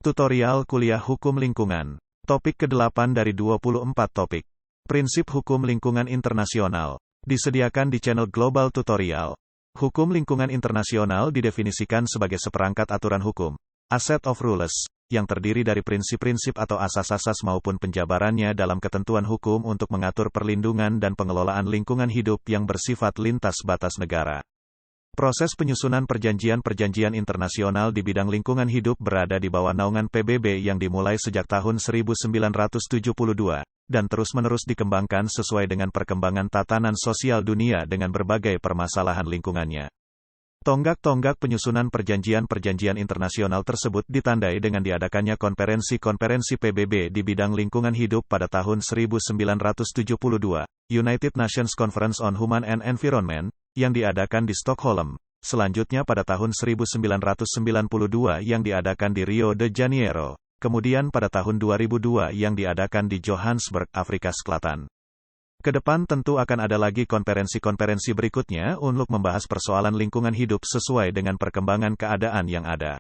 Tutorial Kuliah Hukum Lingkungan. Topik ke-8 dari 24 topik. Prinsip Hukum Lingkungan Internasional. Disediakan di channel Global Tutorial. Hukum lingkungan internasional didefinisikan sebagai seperangkat aturan hukum, a set of rules, yang terdiri dari prinsip-prinsip atau asas-asas maupun penjabarannya dalam ketentuan hukum untuk mengatur perlindungan dan pengelolaan lingkungan hidup yang bersifat lintas batas negara. Proses penyusunan perjanjian-perjanjian internasional di bidang lingkungan hidup berada di bawah naungan PBB yang dimulai sejak tahun 1972, dan terus-menerus dikembangkan sesuai dengan perkembangan tatanan sosial dunia dengan berbagai permasalahan lingkungannya. Tonggak-tonggak penyusunan perjanjian-perjanjian internasional tersebut ditandai dengan diadakannya konferensi-konferensi PBB di bidang lingkungan hidup pada tahun 1972, United Nations Conference on Human and Environment, yang diadakan di Stockholm, selanjutnya pada tahun 1992 yang diadakan di Rio de Janeiro, kemudian pada tahun 2002 yang diadakan di Johannesburg, Afrika Selatan. Kedepan tentu akan ada lagi konferensi-konferensi berikutnya untuk membahas persoalan lingkungan hidup sesuai dengan perkembangan keadaan yang ada.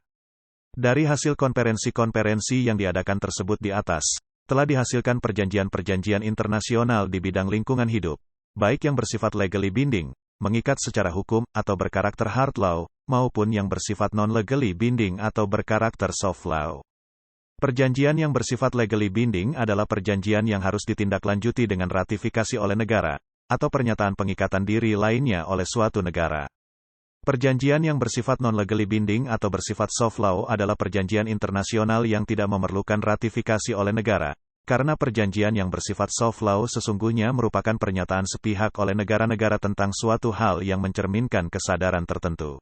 Dari hasil konferensi-konferensi yang diadakan tersebut di atas, telah dihasilkan perjanjian-perjanjian internasional di bidang lingkungan hidup, baik yang bersifat legally binding, mengikat secara hukum, atau berkarakter hard law, maupun yang bersifat non-legally binding atau berkarakter soft law. Perjanjian yang bersifat legally binding adalah perjanjian yang harus ditindaklanjuti dengan ratifikasi oleh negara, atau pernyataan pengikatan diri lainnya oleh suatu negara. Perjanjian yang bersifat non-legally binding atau bersifat soft law adalah perjanjian internasional yang tidak memerlukan ratifikasi oleh negara, karena perjanjian yang bersifat soft law sesungguhnya merupakan pernyataan sepihak oleh negara-negara tentang suatu hal yang mencerminkan kesadaran tertentu.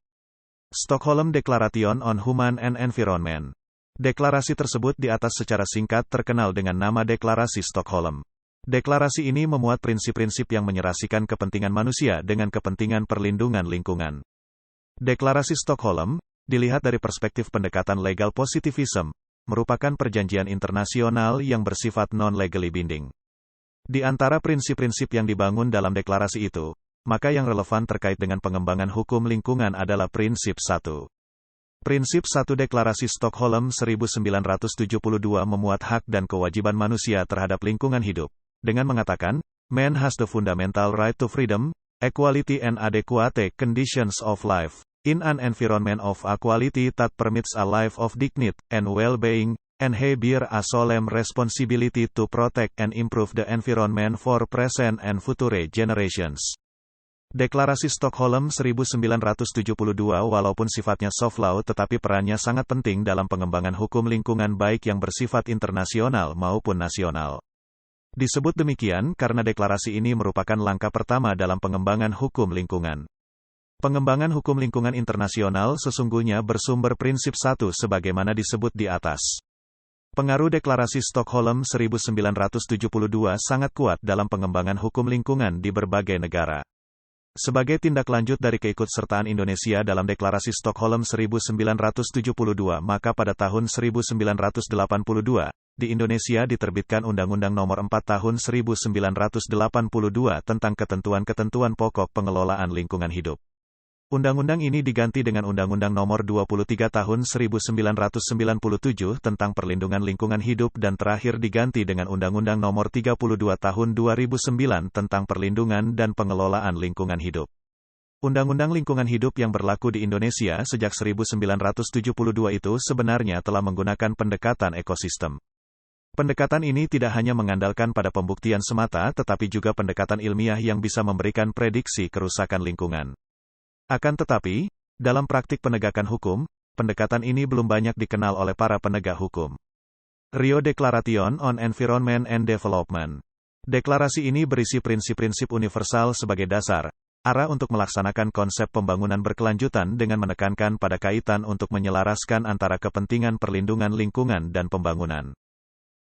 Stockholm Declaration on Human and Environment. Deklarasi tersebut di atas secara singkat terkenal dengan nama Deklarasi Stockholm. Deklarasi ini memuat prinsip-prinsip yang menyerasikan kepentingan manusia dengan kepentingan perlindungan lingkungan. Deklarasi Stockholm, dilihat dari perspektif pendekatan legal positivism, merupakan perjanjian internasional yang bersifat non-legally binding. Di antara prinsip-prinsip yang dibangun dalam deklarasi itu, maka yang relevan terkait dengan pengembangan hukum lingkungan adalah prinsip 1. Prinsip 1 Deklarasi Stockholm 1972 memuat hak dan kewajiban manusia terhadap lingkungan hidup, dengan mengatakan, Man has the fundamental right to freedom, equality and adequate conditions of life, in an environment of equality that permits a life of dignity and well-being, and he bear a solemn responsibility to protect and improve the environment for present and future generations. Deklarasi Stockholm 1972 walaupun sifatnya soft law tetapi perannya sangat penting dalam pengembangan hukum lingkungan baik yang bersifat internasional maupun nasional. Disebut demikian karena deklarasi ini merupakan langkah pertama dalam pengembangan hukum lingkungan. Pengembangan hukum lingkungan internasional sesungguhnya bersumber prinsip 1 sebagaimana disebut di atas. Pengaruh Deklarasi Stockholm 1972 sangat kuat dalam pengembangan hukum lingkungan di berbagai negara. Sebagai tindak lanjut dari keikutsertaan Indonesia dalam Deklarasi Stockholm 1972, maka pada tahun 1982, di Indonesia diterbitkan Undang-Undang Nomor 4 Tahun 1982 tentang ketentuan-ketentuan pokok pengelolaan lingkungan hidup. Undang-undang ini diganti dengan Undang-Undang Nomor 23 Tahun 1997 tentang perlindungan lingkungan hidup dan terakhir diganti dengan Undang-Undang Nomor 32 Tahun 2009 tentang perlindungan dan pengelolaan lingkungan hidup. Undang-Undang Lingkungan Hidup yang berlaku di Indonesia sejak 1972 itu sebenarnya telah menggunakan pendekatan ekosistem. Pendekatan ini tidak hanya mengandalkan pada pembuktian semata tetapi juga pendekatan ilmiah yang bisa memberikan prediksi kerusakan lingkungan. Akan tetapi, dalam praktik penegakan hukum, pendekatan ini belum banyak dikenal oleh para penegak hukum. Rio Declaration on Environment and Development. Deklarasi ini berisi prinsip-prinsip universal sebagai dasar, arah untuk melaksanakan konsep pembangunan berkelanjutan dengan menekankan pada kaitan untuk menyelaraskan antara kepentingan perlindungan lingkungan dan pembangunan.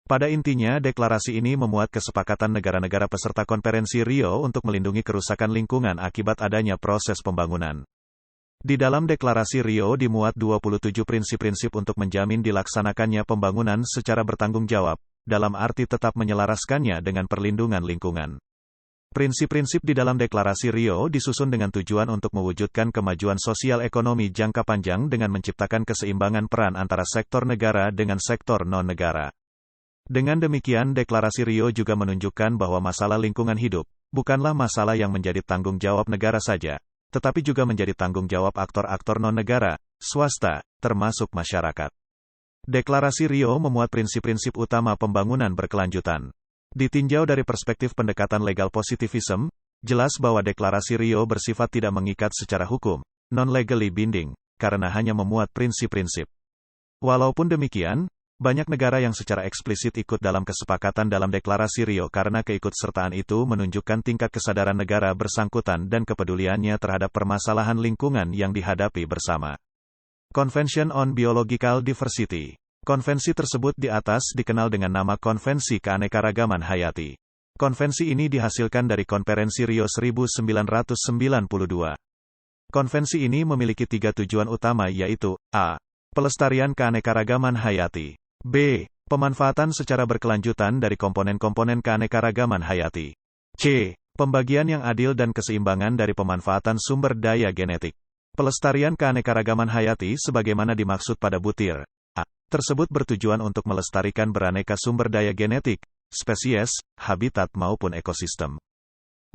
Pada intinya, deklarasi ini memuat kesepakatan negara-negara peserta konferensi Rio untuk melindungi kerusakan lingkungan akibat adanya proses pembangunan. Di dalam deklarasi Rio dimuat 27 prinsip-prinsip untuk menjamin dilaksanakannya pembangunan secara bertanggung jawab, dalam arti tetap menyelaraskannya dengan perlindungan lingkungan. Prinsip-prinsip di dalam Deklarasi Rio disusun dengan tujuan untuk mewujudkan kemajuan sosial ekonomi jangka panjang dengan menciptakan keseimbangan peran antara sektor negara dengan sektor non-negara. Dengan demikian, Deklarasi Rio juga menunjukkan bahwa masalah lingkungan hidup bukanlah masalah yang menjadi tanggung jawab negara saja, tetapi juga menjadi tanggung jawab aktor-aktor non-negara, swasta, termasuk masyarakat. Deklarasi Rio memuat prinsip-prinsip utama pembangunan berkelanjutan. Ditinjau dari perspektif pendekatan legal positivism, jelas bahwa Deklarasi Rio bersifat tidak mengikat secara hukum, non-legally binding, karena hanya memuat prinsip-prinsip. Walaupun demikian, banyak negara yang secara eksplisit ikut dalam kesepakatan dalam Deklarasi Rio karena keikutsertaan itu menunjukkan tingkat kesadaran negara bersangkutan dan kepeduliannya terhadap permasalahan lingkungan yang dihadapi bersama. Convention on Biological Diversity. Konvensi tersebut di atas dikenal dengan nama Konvensi Keanekaragaman Hayati. Konvensi ini dihasilkan dari Konferensi Rio 1992. Konvensi ini memiliki 3 tujuan utama yaitu, A. Pelestarian keanekaragaman hayati. B. Pemanfaatan secara berkelanjutan dari komponen-komponen keanekaragaman hayati. C. Pembagian yang adil dan keseimbangan dari pemanfaatan sumber daya genetik. Pelestarian keanekaragaman hayati sebagaimana dimaksud pada butir A tersebut bertujuan untuk melestarikan beraneka sumber daya genetik, spesies, habitat maupun ekosistem.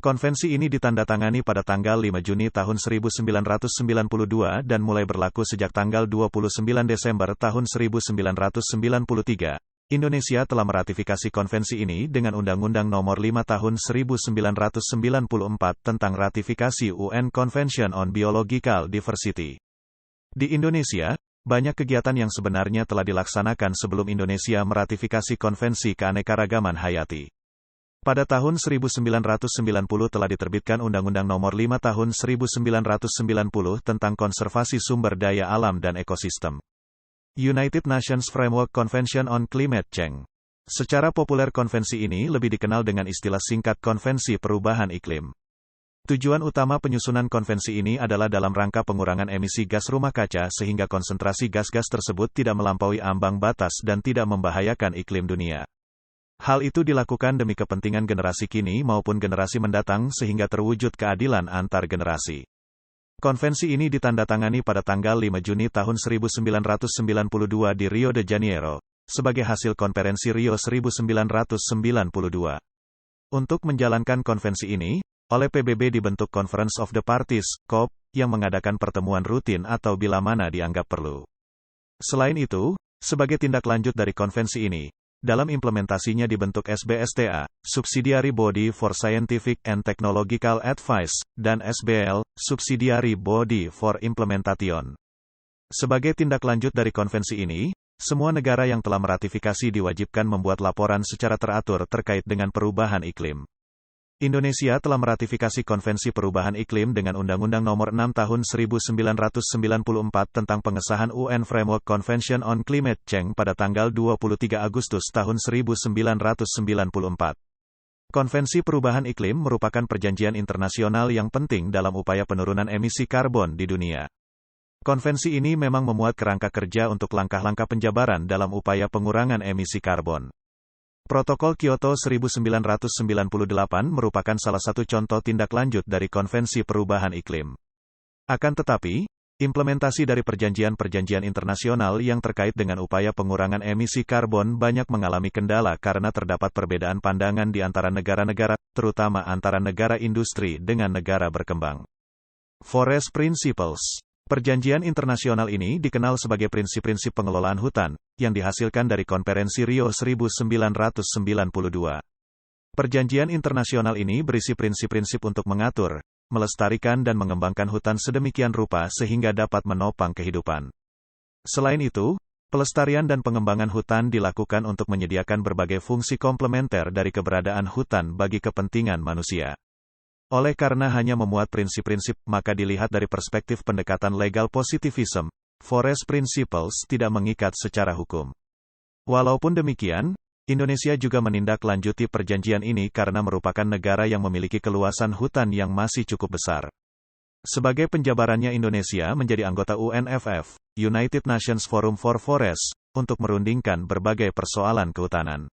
Konvensi ini ditandatangani pada tanggal 5 Juni tahun 1992 dan mulai berlaku sejak tanggal 29 Desember tahun 1993. Indonesia telah meratifikasi konvensi ini dengan Undang-Undang Nomor 5 Tahun 1994 tentang ratifikasi UN Convention on Biological Diversity. Di Indonesia, banyak kegiatan yang sebenarnya telah dilaksanakan sebelum Indonesia meratifikasi Konvensi Keanekaragaman Hayati. Pada tahun 1990 telah diterbitkan Undang-Undang Nomor 5 Tahun 1990 tentang konservasi sumber daya alam dan ekosistem. United Nations Framework Convention on Climate Change. Secara populer konvensi ini lebih dikenal dengan istilah singkat Konvensi Perubahan Iklim. Tujuan utama penyusunan konvensi ini adalah dalam rangka pengurangan emisi gas rumah kaca sehingga konsentrasi gas-gas tersebut tidak melampaui ambang batas dan tidak membahayakan iklim dunia. Hal itu dilakukan demi kepentingan generasi kini maupun generasi mendatang sehingga terwujud keadilan antar generasi. Konvensi ini ditandatangani pada tanggal 5 Juni tahun 1992 di Rio de Janeiro, sebagai hasil Konferensi Rio 1992. Untuk menjalankan konvensi ini, oleh PBB dibentuk Conference of the Parties, COP, yang mengadakan pertemuan rutin atau bila mana dianggap perlu. Selain itu, sebagai tindak lanjut dari konvensi ini, dalam implementasinya dibentuk SBSTA, Subsidiary Body for Scientific and Technological Advice, dan SBL, Subsidiary Body for Implementation. Sebagai tindak lanjut dari konvensi ini, semua negara yang telah meratifikasi diwajibkan membuat laporan secara teratur terkait dengan perubahan iklim. Indonesia telah meratifikasi Konvensi Perubahan Iklim dengan Undang-Undang Nomor 6 Tahun 1994 tentang pengesahan UN Framework Convention on Climate Change pada tanggal 23 Agustus tahun 1994. Konvensi Perubahan Iklim merupakan perjanjian internasional yang penting dalam upaya penurunan emisi karbon di dunia. Konvensi ini memang memuat kerangka kerja untuk langkah-langkah penjabaran dalam upaya pengurangan emisi karbon. Protokol Kyoto 1998 merupakan salah satu contoh tindak lanjut dari Konvensi Perubahan Iklim. Akan tetapi, implementasi dari perjanjian-perjanjian internasional yang terkait dengan upaya pengurangan emisi karbon banyak mengalami kendala karena terdapat perbedaan pandangan di antara negara-negara, terutama antara negara industri dengan negara berkembang. Forest Principles. Perjanjian internasional ini dikenal sebagai prinsip-prinsip pengelolaan hutan, yang dihasilkan dari Konferensi Rio 1992. Perjanjian internasional ini berisi prinsip-prinsip untuk mengatur, melestarikan dan mengembangkan hutan sedemikian rupa sehingga dapat menopang kehidupan. Selain itu, pelestarian dan pengembangan hutan dilakukan untuk menyediakan berbagai fungsi komplementer dari keberadaan hutan bagi kepentingan manusia. Oleh karena hanya memuat prinsip-prinsip, maka dilihat dari perspektif pendekatan legal positivism, Forest Principles tidak mengikat secara hukum. Walaupun demikian, Indonesia juga menindaklanjuti perjanjian ini karena merupakan negara yang memiliki keluasan hutan yang masih cukup besar. Sebagai penjabarannya Indonesia menjadi anggota UNFF, United Nations Forum for Forests, untuk merundingkan berbagai persoalan kehutanan.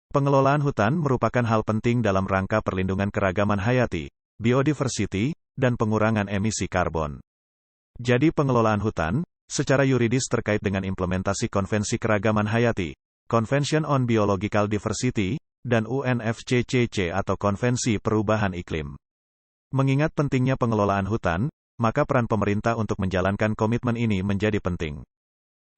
Pengelolaan hutan merupakan hal penting dalam rangka perlindungan keragaman hayati, biodiversity, dan pengurangan emisi karbon. Jadi pengelolaan hutan, secara yuridis terkait dengan implementasi Konvensi Keragaman Hayati, Convention on Biological Diversity, dan UNFCCC atau Konvensi Perubahan Iklim. Mengingat pentingnya pengelolaan hutan, maka peran pemerintah untuk menjalankan komitmen ini menjadi penting.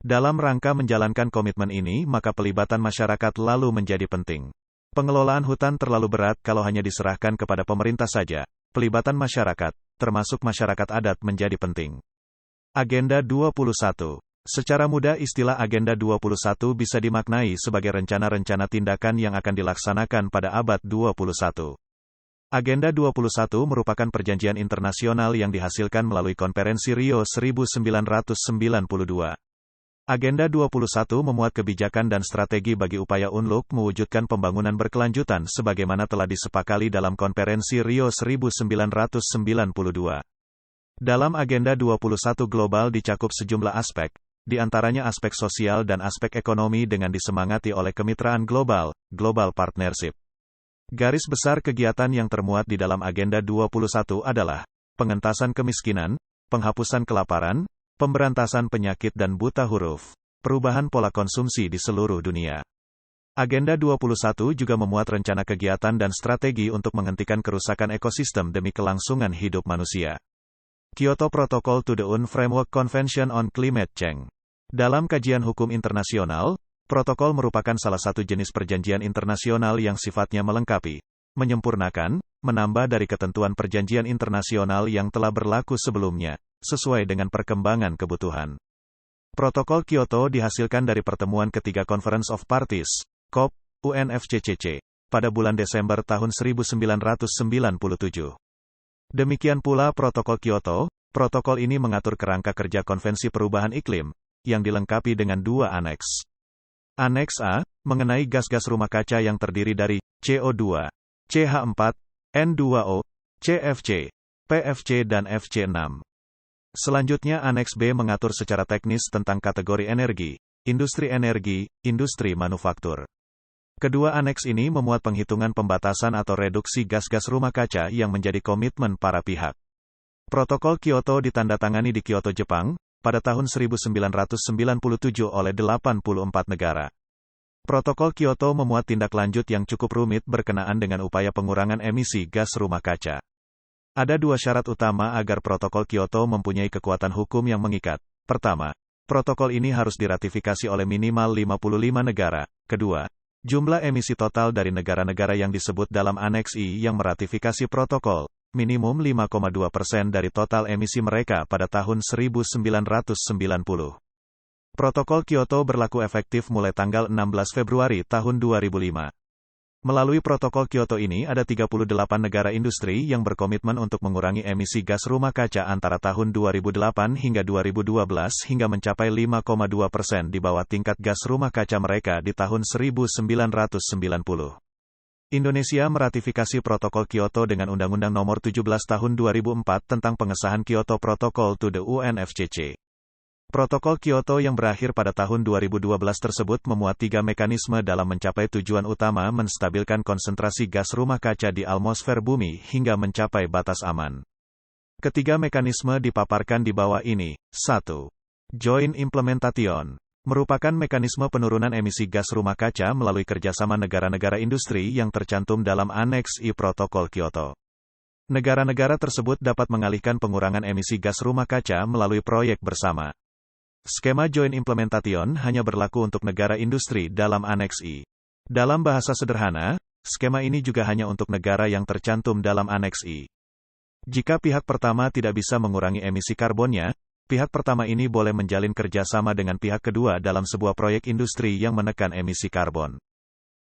Dalam rangka menjalankan komitmen ini, maka pelibatan masyarakat lalu menjadi penting. Pengelolaan hutan terlalu berat kalau hanya diserahkan kepada pemerintah saja. Pelibatan masyarakat, termasuk masyarakat adat, menjadi penting. Agenda 21. Secara mudah istilah Agenda 21 bisa dimaknai sebagai rencana-rencana tindakan yang akan dilaksanakan pada abad 21. Agenda 21 merupakan perjanjian internasional yang dihasilkan melalui Konferensi Rio 1992. Agenda 21 memuat kebijakan dan strategi bagi upaya UNLUC mewujudkan pembangunan berkelanjutan sebagaimana telah disepakati dalam Konferensi Rio 1992. Dalam Agenda 21 global dicakup sejumlah aspek, di antaranya aspek sosial dan aspek ekonomi dengan disemangati oleh kemitraan global, Global Partnership. Garis besar kegiatan yang termuat di dalam Agenda 21 adalah pengentasan kemiskinan, penghapusan kelaparan, pemberantasan penyakit dan buta huruf, perubahan pola konsumsi di seluruh dunia. Agenda 21 juga memuat rencana kegiatan dan strategi untuk menghentikan kerusakan ekosistem demi kelangsungan hidup manusia. Kyoto Protocol to the UN Framework Convention on Climate Change. Dalam kajian hukum internasional, protokol merupakan salah satu jenis perjanjian internasional yang sifatnya melengkapi, menyempurnakan, menambah dari ketentuan perjanjian internasional yang telah berlaku sebelumnya, sesuai dengan perkembangan kebutuhan. Protokol Kyoto dihasilkan dari pertemuan ketiga Conference of Parties, COP, UNFCCC, pada bulan Desember tahun 1997. Demikian pula Protokol Kyoto, protokol ini mengatur kerangka kerja Konvensi Perubahan Iklim, yang dilengkapi dengan dua aneks. Aneks A, mengenai gas-gas rumah kaca yang terdiri dari CO2, CH4, N2O, CFC, PFC dan FC6. Selanjutnya Aneks B mengatur secara teknis tentang kategori energi, industri manufaktur. Kedua aneks ini memuat penghitungan pembatasan atau reduksi gas-gas rumah kaca yang menjadi komitmen para pihak. Protokol Kyoto ditandatangani di Kyoto, Jepang, pada tahun 1997 oleh 84 negara. Protokol Kyoto memuat tindak lanjut yang cukup rumit berkenaan dengan upaya pengurangan emisi gas rumah kaca. Ada dua syarat utama agar Protokol Kyoto mempunyai kekuatan hukum yang mengikat. Pertama, protokol ini harus diratifikasi oleh minimal 55 negara. Kedua, jumlah emisi total dari negara-negara yang disebut dalam Aneks I yang meratifikasi protokol, minimum 5,2% dari total emisi mereka pada tahun 1990. Protokol Kyoto berlaku efektif mulai tanggal 16 Februari tahun 2005. Melalui Protokol Kyoto ini ada 38 negara industri yang berkomitmen untuk mengurangi emisi gas rumah kaca antara tahun 2008 hingga 2012 hingga mencapai 5,2% di bawah tingkat gas rumah kaca mereka di tahun 1990. Indonesia meratifikasi Protokol Kyoto dengan Undang-Undang Nomor 17 Tahun 2004 tentang pengesahan Kyoto Protocol to the UNFCCC. Protokol Kyoto yang berakhir pada tahun 2012 tersebut memuat 3 mekanisme dalam mencapai tujuan utama menstabilkan konsentrasi gas rumah kaca di atmosfer bumi hingga mencapai batas aman. Ketiga mekanisme dipaparkan di bawah ini. 1. Joint Implementation merupakan mekanisme penurunan emisi gas rumah kaca melalui kerjasama negara-negara industri yang tercantum dalam Aneks I Protokol Kyoto. Negara-negara tersebut dapat mengalihkan pengurangan emisi gas rumah kaca melalui proyek bersama. Skema Joint Implementation hanya berlaku untuk negara industri dalam Aneks I. Dalam bahasa sederhana, skema ini juga hanya untuk negara yang tercantum dalam Aneks I. Jika pihak pertama tidak bisa mengurangi emisi karbonnya, pihak pertama ini boleh menjalin kerjasama dengan pihak kedua dalam sebuah proyek industri yang menekan emisi karbon.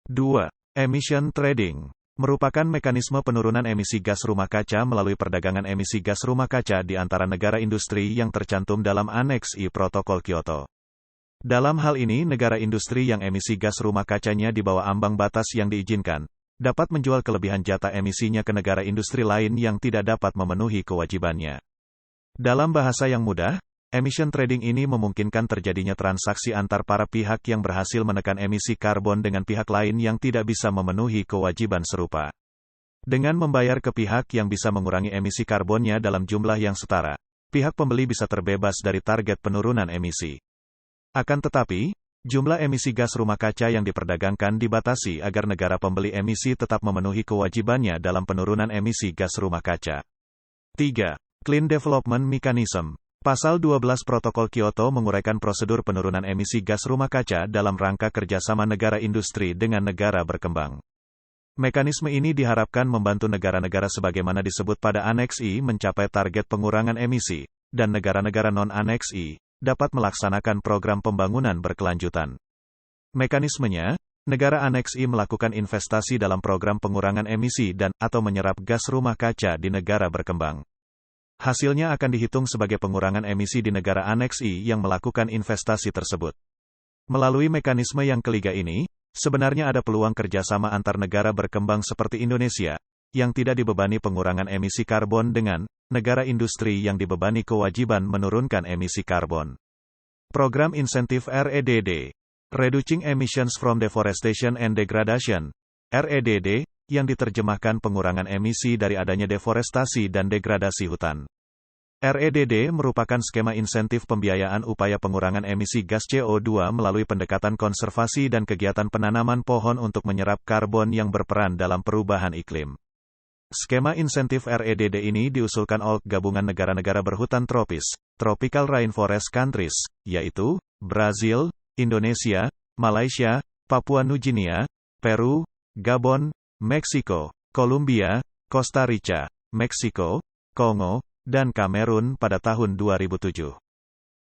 2. Emission Trading merupakan mekanisme penurunan emisi gas rumah kaca melalui perdagangan emisi gas rumah kaca di antara negara industri yang tercantum dalam Aneks I Protokol Kyoto. Dalam hal ini negara industri yang emisi gas rumah kacanya di bawah ambang batas yang diizinkan, dapat menjual kelebihan jatah emisinya ke negara industri lain yang tidak dapat memenuhi kewajibannya. Dalam bahasa yang mudah, Emission trading ini memungkinkan terjadinya transaksi antar para pihak yang berhasil menekan emisi karbon dengan pihak lain yang tidak bisa memenuhi kewajiban serupa. Dengan membayar ke pihak yang bisa mengurangi emisi karbonnya dalam jumlah yang setara, pihak pembeli bisa terbebas dari target penurunan emisi. Akan tetapi, jumlah emisi gas rumah kaca yang diperdagangkan dibatasi agar negara pembeli emisi tetap memenuhi kewajibannya dalam penurunan emisi gas rumah kaca. 3. Clean Development Mechanism. Pasal 12 Protokol Kyoto menguraikan prosedur penurunan emisi gas rumah kaca dalam rangka kerjasama negara industri dengan negara berkembang. Mekanisme ini diharapkan membantu negara-negara sebagaimana disebut pada Aneks I mencapai target pengurangan emisi, dan negara-negara non-Aneks I dapat melaksanakan program pembangunan berkelanjutan. Mekanismenya, negara Aneks I melakukan investasi dalam program pengurangan emisi atau menyerap gas rumah kaca di negara berkembang. Hasilnya akan dihitung sebagai pengurangan emisi di negara Aneks I yang melakukan investasi tersebut. Melalui mekanisme yang ketiga ini, sebenarnya ada peluang kerjasama antar negara berkembang seperti Indonesia, yang tidak dibebani pengurangan emisi karbon dengan negara industri yang dibebani kewajiban menurunkan emisi karbon. Program Insentif REDD, Reducing Emissions from Deforestation and Degradation, REDD, yang diterjemahkan pengurangan emisi dari adanya deforestasi dan degradasi hutan. REDD merupakan skema insentif pembiayaan upaya pengurangan emisi gas CO2 melalui pendekatan konservasi dan kegiatan penanaman pohon untuk menyerap karbon yang berperan dalam perubahan iklim. Skema insentif REDD ini diusulkan oleh gabungan negara-negara berhutan tropis, Tropical Rainforest Countries, yaitu Brazil, Indonesia, Malaysia, Papua Nugini, Peru, Gabon, Meksiko, Kolombia, Costa Rica, Meksiko, Kongo, dan Kamerun pada tahun 2007.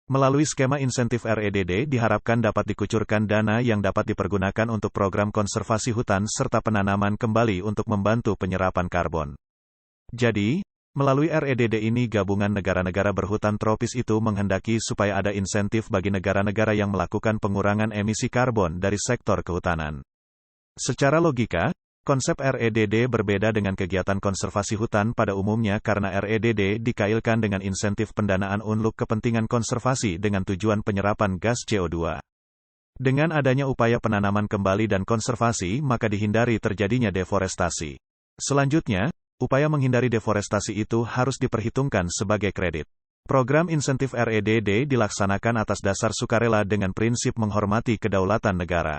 Melalui skema insentif REDD diharapkan dapat dikucurkan dana yang dapat dipergunakan untuk program konservasi hutan serta penanaman kembali untuk membantu penyerapan karbon. Jadi, melalui REDD ini gabungan negara-negara berhutan tropis itu menghendaki supaya ada insentif bagi negara-negara yang melakukan pengurangan emisi karbon dari sektor kehutanan. Secara logika, konsep REDD berbeda dengan kegiatan konservasi hutan pada umumnya karena REDD dikaitkan dengan insentif pendanaan untuk kepentingan konservasi dengan tujuan penyerapan gas CO2. Dengan adanya upaya penanaman kembali dan konservasi maka dihindari terjadinya deforestasi. Selanjutnya, upaya menghindari deforestasi itu harus diperhitungkan sebagai kredit. Program insentif REDD dilaksanakan atas dasar sukarela dengan prinsip menghormati kedaulatan negara.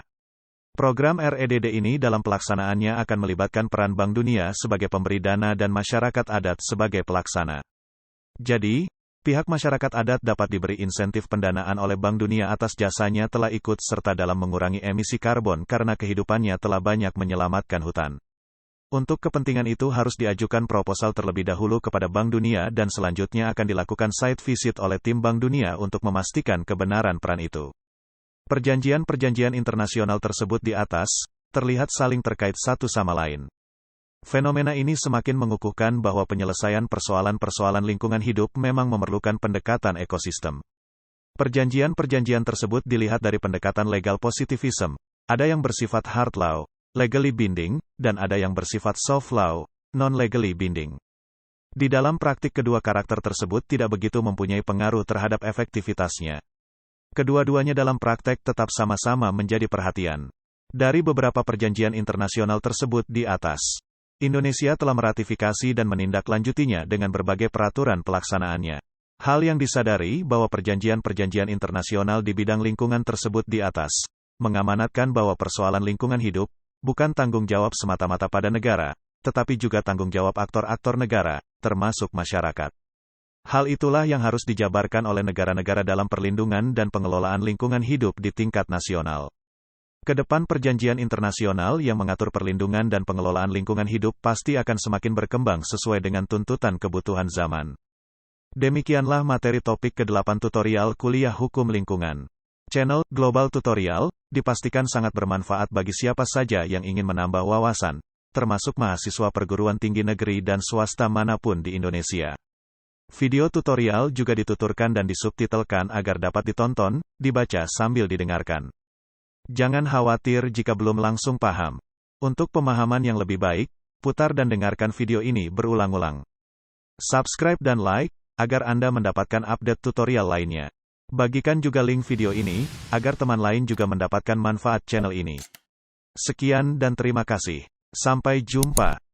Program REDD ini dalam pelaksanaannya akan melibatkan peran Bank Dunia sebagai pemberi dana dan masyarakat adat sebagai pelaksana. Jadi, pihak masyarakat adat dapat diberi insentif pendanaan oleh Bank Dunia atas jasanya telah ikut serta dalam mengurangi emisi karbon karena kehidupannya telah banyak menyelamatkan hutan. Untuk kepentingan itu harus diajukan proposal terlebih dahulu kepada Bank Dunia dan selanjutnya akan dilakukan site visit oleh tim Bank Dunia untuk memastikan kebenaran peran itu. Perjanjian-perjanjian internasional tersebut di atas, terlihat saling terkait satu sama lain. Fenomena ini semakin mengukuhkan bahwa penyelesaian persoalan-persoalan lingkungan hidup memang memerlukan pendekatan ekosistem. Perjanjian-perjanjian tersebut dilihat dari pendekatan legal positivism, ada yang bersifat hard law, legally binding, dan ada yang bersifat soft law, non-legally binding. Di dalam praktik kedua karakter tersebut tidak begitu mempunyai pengaruh terhadap efektivitasnya. Kedua-duanya dalam praktek tetap sama-sama menjadi perhatian. Dari beberapa perjanjian internasional tersebut di atas, Indonesia telah meratifikasi dan menindaklanjutinya dengan berbagai peraturan pelaksanaannya. Hal yang disadari bahwa perjanjian-perjanjian internasional di bidang lingkungan tersebut di atas, mengamanatkan bahwa persoalan lingkungan hidup, bukan tanggung jawab semata-mata pada negara, tetapi juga tanggung jawab aktor-aktor negara, termasuk masyarakat. Hal itulah yang harus dijabarkan oleh negara-negara dalam perlindungan dan pengelolaan lingkungan hidup di tingkat nasional. Kedepan perjanjian internasional yang mengatur perlindungan dan pengelolaan lingkungan hidup pasti akan semakin berkembang sesuai dengan tuntutan kebutuhan zaman. Demikianlah materi topik ke-8 tutorial kuliah hukum lingkungan. Channel Global Tutorial dipastikan sangat bermanfaat bagi siapa saja yang ingin menambah wawasan, termasuk mahasiswa perguruan tinggi negeri dan swasta manapun di Indonesia. Video tutorial juga dituturkan dan disubtitelkan agar dapat ditonton, dibaca sambil didengarkan. Jangan khawatir jika belum langsung paham. Untuk pemahaman yang lebih baik, putar dan dengarkan video ini berulang-ulang. Subscribe dan like, agar Anda mendapatkan update tutorial lainnya. Bagikan juga link video ini, agar teman lain juga mendapatkan manfaat channel ini. Sekian dan terima kasih. Sampai jumpa.